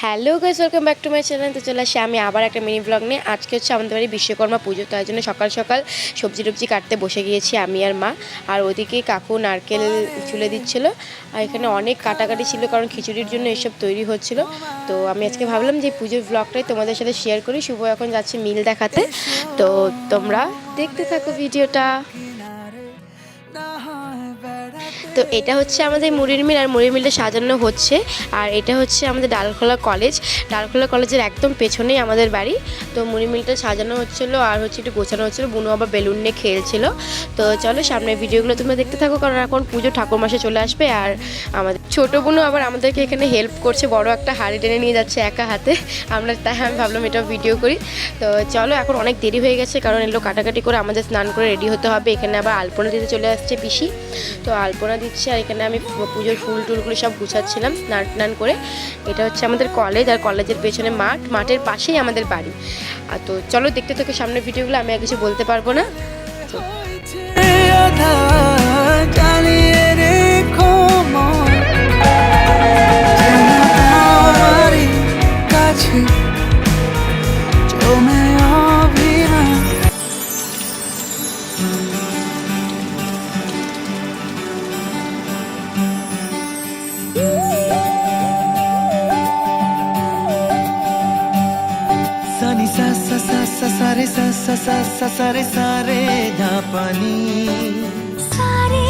Hello guys, welcome back to my channel. তো চলে আসি আমি আবার একটা মিনি ব্লগ নিয়ে। আজকে হচ্ছে আমাদের বাড়ি বিশ্বকর্মা পুজো, তাই জন্য সকাল সকাল সবজি টবজি কাটতে বসে গিয়েছি আমি আর মা। আর ওদিকে কাকু নারকেল চুলে দিচ্ছিলো। আর এখানে অনেক কাটাকাটি ছিল, কারণ খিচুড়ির জন্য এসব তৈরি হচ্ছিল। তো আমি আজকে ভাবলাম যে পুজোর ব্লগটাই তোমাদের সাথে শেয়ার করি। শুভ এখন যাচ্ছে মিল দেখাতে, তো তোমরা দেখতে থাকো ভিডিওটা। তো এটা হচ্ছে আমাদের মুড়ির মিল, আর মুড়ির মিলটা সাজানো হচ্ছে। আর এটা হচ্ছে আমাদের ডালখোলা কলেজ। ডালখোলা কলেজের একদম পেছনেই আমাদের বাড়ি। তো মুড়ি মিলটা সাজানো হচ্ছিলো আর হচ্ছে একটু গোছানো হচ্ছিলো। বুনু আবার বেলুন নিয়ে খেলছিল। তো চলো সামনের ভিডিওগুলো তোমরা দেখতে থাকো, কারণ এখন পুজো ঠাকুর মাসে চলে আসবে। আর আমাদের ছোটো বুনু আবার আমাদেরকে এখানে হেল্প করছে, বড় একটা হাঁড়ি টেনে নিয়ে যাচ্ছে একা হাতে। তাই আমি ভাবলাম এটাও ভিডিও করি। তো চলো, এখন অনেক দেরি হয়ে গেছে, কারণ এগুলো কাটাকাটি করে আমাদের স্নান করে রেডি হতে হবে। এখানে আবার আলপনা দিতে চলে আসছে পিসি, তো আলপনা দিচ্ছে। আর এখানে আমি পুজোর ফুল টুলগুলো সব গুছাচ্ছিলাম স্নান টান করে। এটা হচ্ছে আমাদের কলেজ, আর কলেজের পেছনে মাঠের পাশেই আমাদের বাড়ি। আর তো চলো দেখতে থাকো সামনের ভিডিওগুলো। আমি আর কিছু বলতে পারবো না। सारे सा सा सा सा सारे सारे धापनी सारे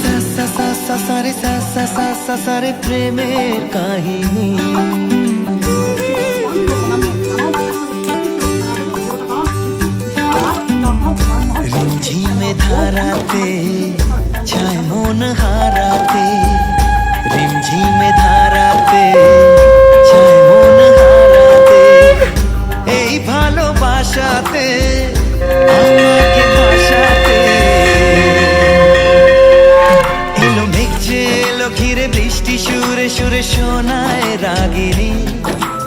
सा सा सा सा सारे सा सा सा सा सारे प्रेमेर काहिनी रिमझिमे धाराते छाय मन हाराते रिमझिमे धाराते छाय मन हाराते এই ভালোবাসাতে আমাকে ভাষাতে এলো মেঘে এলো ঘিরে বৃষ্টি সুরে সুরে শোনায় রাগিনী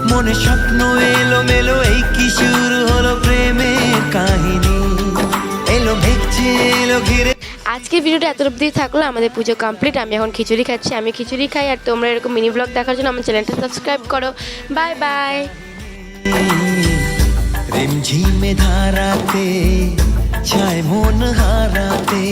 মনে স্বপ্ন এলো মেলো এই কি শুরু হলো প্রেমের কাহিনী এলো মেঘে এলো ঘিরে। আজকের ভিডিওটা এত অবধি থাকলো। আমাদের পুজো কমপ্লিট। আমি এখন খিচুড়ি খাচ্ছি। আমি খিচুড়ি খাই, আর তোমরা এরকম মিনি ব্লগ দেখার জন্য আমার চ্যানেলটা সাবস্ক্রাইব করো। Bye bye. रिमझिमे धाराते छाय मन हाराते।